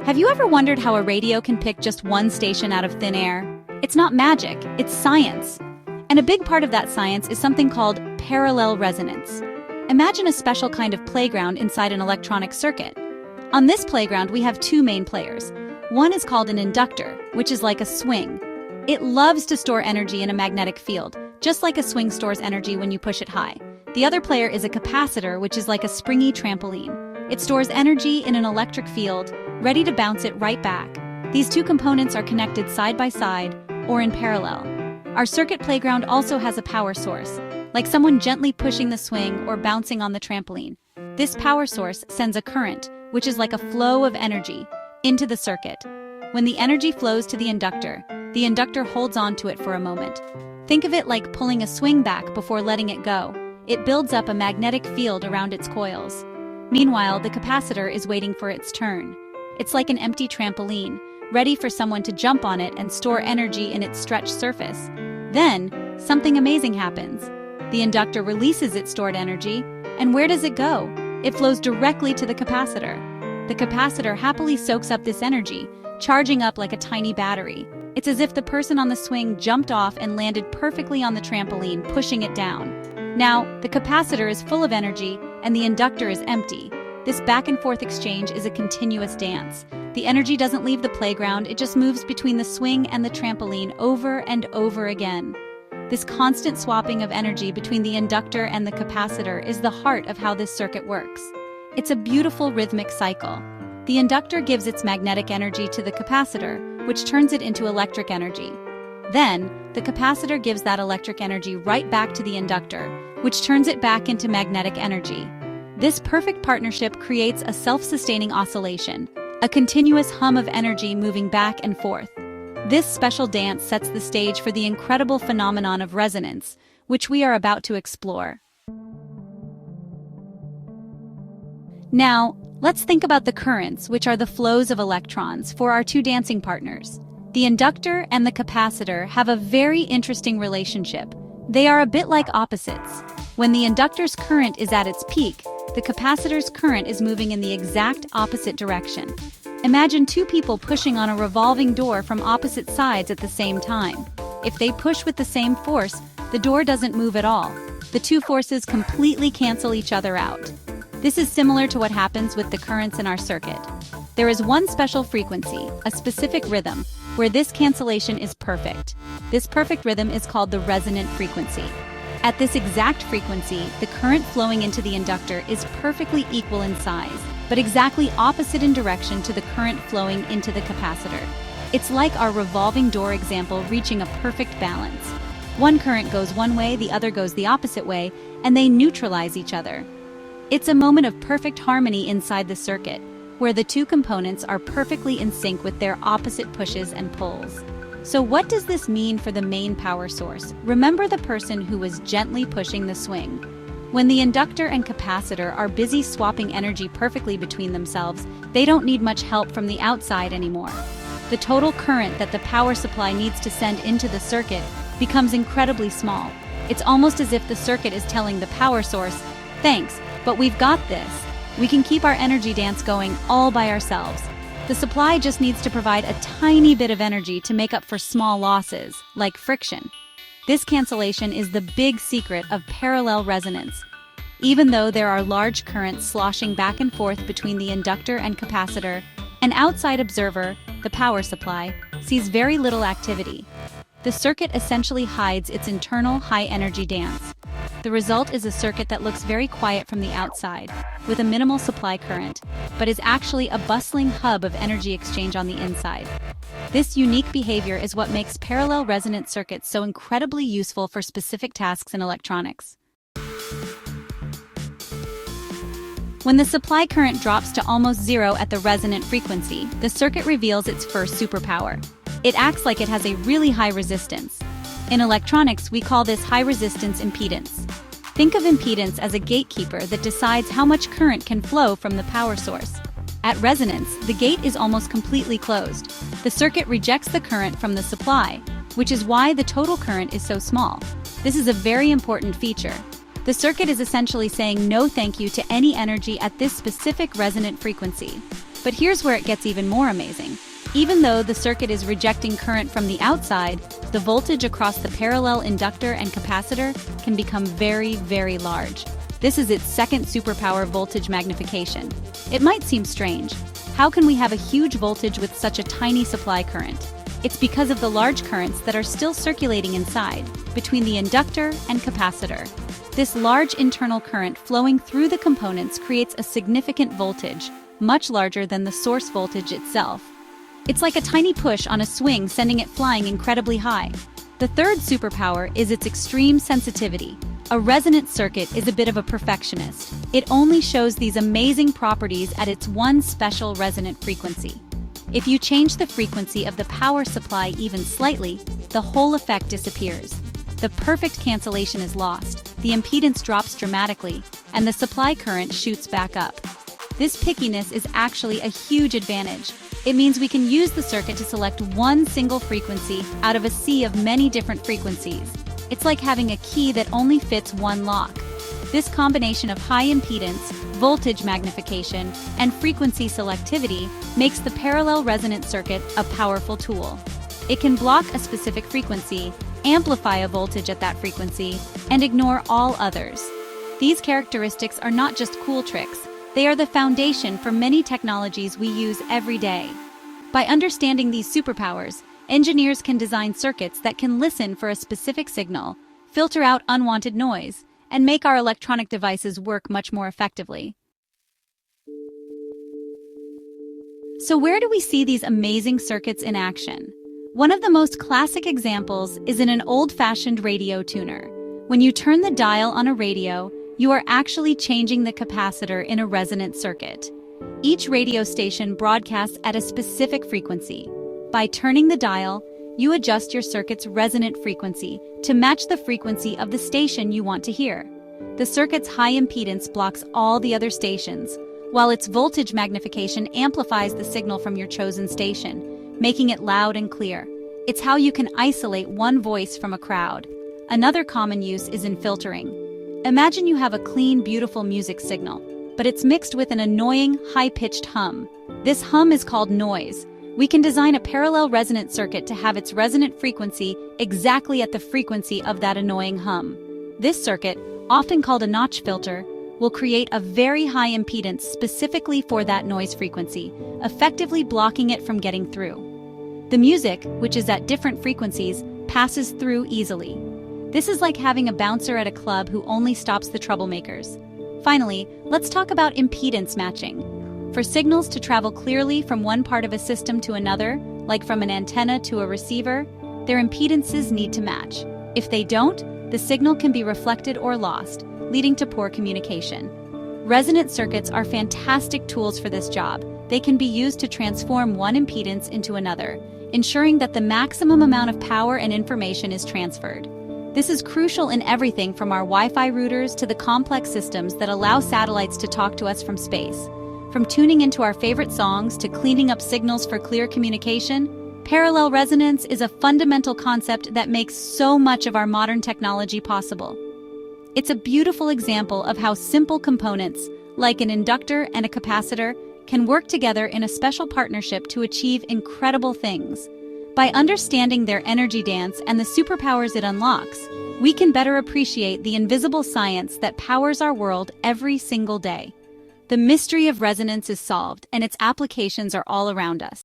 Have you ever wondered how a radio can pick just one station out of thin air? It's not magic, it's science. And a big part of that science is something called parallel resonance. Imagine a special kind of playground inside an electronic circuit. On this playground, we have two main players. One is called an inductor, which is like a swing. It loves to store energy in a magnetic field, just like a swing stores energy when you push it high. The other player is a capacitor, which is like a springy trampoline. It stores energy in an electric field, ready to bounce it right back. These two components are connected side by side, or in parallel. Our circuit playground also has a power source, like someone gently pushing the swing or bouncing on the trampoline. This power source sends a current, which is like a flow of energy, into the circuit. When the energy flows to the inductor holds on to it for a moment. Think of it like pulling a swing back before letting it go. It builds up a magnetic field around its coils. Meanwhile, the capacitor is waiting for its turn. It's like an empty trampoline, ready for someone to jump on it and store energy in its stretched surface. Then, something amazing happens. The inductor releases its stored energy, and where does it go? It flows directly to the capacitor. The capacitor happily soaks up this energy, charging up like a tiny battery. It's as if the person on the swing jumped off and landed perfectly on the trampoline, pushing it down. Now, the capacitor is full of energy, and the inductor is empty. This back-and-forth exchange is a continuous dance. The energy doesn't leave the playground, it just moves between the swing and the trampoline over and over again. This constant swapping of energy between the inductor and the capacitor is the heart of how this circuit works. It's a beautiful rhythmic cycle. The inductor gives its magnetic energy to the capacitor, which turns it into electric energy. Then, the capacitor gives that electric energy right back to the inductor, which turns it back into magnetic energy. This perfect partnership creates a self-sustaining oscillation, a continuous hum of energy moving back and forth. This special dance sets the stage for the incredible phenomenon of resonance, which we are about to explore. Now, let's think about the currents, which are the flows of electrons, for our two dancing partners. The inductor and the capacitor have a very interesting relationship. They are a bit like opposites. When the inductor's current is at its peak, the capacitor's current is moving in the exact opposite direction. Imagine two people pushing on a revolving door from opposite sides at the same time. If they push with the same force, the door doesn't move at all. The two forces completely cancel each other out. This is similar to what happens with the currents in our circuit. There is one special frequency, a specific rhythm, where this cancellation is perfect. This perfect rhythm is called the resonant frequency. At this exact frequency, the current flowing into the inductor is perfectly equal in size, but exactly opposite in direction to the current flowing into the capacitor. It's like our revolving door example reaching a perfect balance. One current goes one way, the other goes the opposite way, and they neutralize each other. It's a moment of perfect harmony inside the circuit, where the two components are perfectly in sync with their opposite pushes and pulls. So what does this mean for the main power source? Remember the person who was gently pushing the swing. When the inductor and capacitor are busy swapping energy perfectly between themselves, they don't need much help from the outside anymore. The total current that the power supply needs to send into the circuit becomes incredibly small. It's almost as if the circuit is telling the power source, "Thanks, but we've got this. We can keep our energy dance going all by ourselves." The supply just needs to provide a tiny bit of energy to make up for small losses, like friction. This cancellation is the big secret of parallel resonance. Even though there are large currents sloshing back and forth between the inductor and capacitor, an outside observer, the power supply, sees very little activity. The circuit essentially hides its internal high-energy dance. The result is a circuit that looks very quiet from the outside, with a minimal supply current, but is actually a bustling hub of energy exchange on the inside. This unique behavior is what makes parallel resonant circuits so incredibly useful for specific tasks in electronics. When the supply current drops to almost zero at the resonant frequency, the circuit reveals its first superpower. It acts like it has a really high resistance. In electronics, we call this high resistance impedance. Think of impedance as a gatekeeper that decides how much current can flow from the power source. At resonance, the gate is almost completely closed. The circuit rejects the current from the supply, which is why the total current is so small. This is a very important feature. The circuit is essentially saying no thank you to any energy at this specific resonant frequency. But here's where it gets even more amazing. Even though the circuit is rejecting current from the outside, the voltage across the parallel inductor and capacitor can become very, very large. This is its second superpower, voltage magnification. It might seem strange. How can we have a huge voltage with such a tiny supply current? It's because of the large currents that are still circulating inside, between the inductor and capacitor. This large internal current flowing through the components creates a significant voltage, much larger than the source voltage itself. It's like a tiny push on a swing, sending it flying incredibly high. The third superpower is its extreme sensitivity. A resonant circuit is a bit of a perfectionist. It only shows these amazing properties at its one special resonant frequency. If you change the frequency of the power supply even slightly, the whole effect disappears. The perfect cancellation is lost, the impedance drops dramatically, and the supply current shoots back up. This pickiness is actually a huge advantage. It means we can use the circuit to select one single frequency out of a sea of many different frequencies. It's like having a key that only fits one lock. This combination of high impedance, voltage magnification, and frequency selectivity makes the parallel resonant circuit a powerful tool. It can block a specific frequency, amplify a voltage at that frequency, and ignore all others. These characteristics are not just cool tricks, they are the foundation for many technologies we use every day. By understanding these superpowers, engineers can design circuits that can listen for a specific signal, filter out unwanted noise, and make our electronic devices work much more effectively. So where do we see these amazing circuits in action? One of the most classic examples is in an old-fashioned radio tuner. When you turn the dial on a radio, you are actually changing the capacitor in a resonant circuit. Each radio station broadcasts at a specific frequency. By turning the dial, you adjust your circuit's resonant frequency to match the frequency of the station you want to hear. The circuit's high impedance blocks all the other stations, while its voltage magnification amplifies the signal from your chosen station, making it loud and clear. It's how you can isolate one voice from a crowd. Another common use is in filtering. Imagine you have a clean, beautiful music signal, but it's mixed with an annoying, high-pitched hum. This hum is called noise. We can design a parallel resonant circuit to have its resonant frequency exactly at the frequency of that annoying hum. This circuit, often called a notch filter, will create a very high impedance specifically for that noise frequency, effectively blocking it from getting through. The music, which is at different frequencies, passes through easily. This is like having a bouncer at a club who only stops the troublemakers. Finally, let's talk about impedance matching. For signals to travel clearly from one part of a system to another, like from an antenna to a receiver, their impedances need to match. If they don't, the signal can be reflected or lost, leading to poor communication. Resonant circuits are fantastic tools for this job. They can be used to transform one impedance into another, ensuring that the maximum amount of power and information is transferred. This is crucial in everything from our Wi-Fi routers to the complex systems that allow satellites to talk to us from space. From tuning into our favorite songs to cleaning up signals for clear communication, parallel resonance is a fundamental concept that makes so much of our modern technology possible. It's a beautiful example of how simple components, like an inductor and a capacitor, can work together in a special partnership to achieve incredible things. By understanding their energy dance and the superpowers it unlocks, we can better appreciate the invisible science that powers our world every single day. The mystery of resonance is solved, and its applications are all around us.